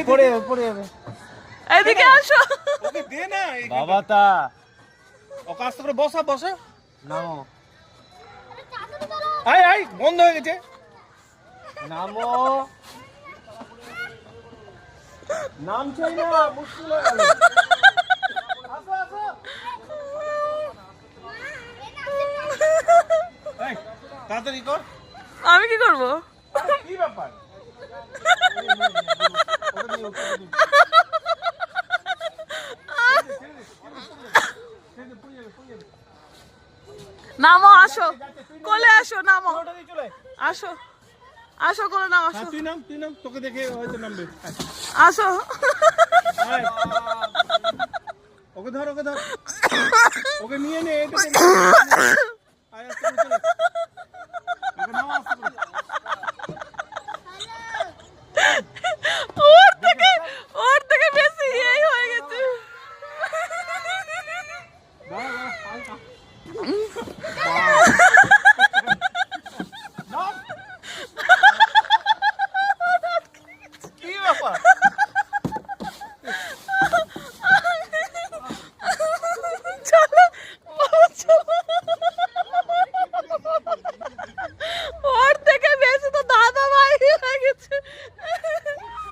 পড়ে যাবে। এদিকে আসো। ওকে দে না বাবা তা ওকে আস্তে করে বসা নামো আই বন্ধ হয়ে গেছে নামো নাম চাই না মুশকিল হয়ে গেল আসো এই তাড়াতাড়ি কর আমি কি করব? কি ব্যাপার নামো, আসো কোলে আসো, নামো ওটা দিয়ে চলে আসো, আসো কোলে নাম, আসো তুই নাম তোকে দেখে হয়তো নামবে আসো। আয়। ওকে ধর ওকে নিয়ে নে এটা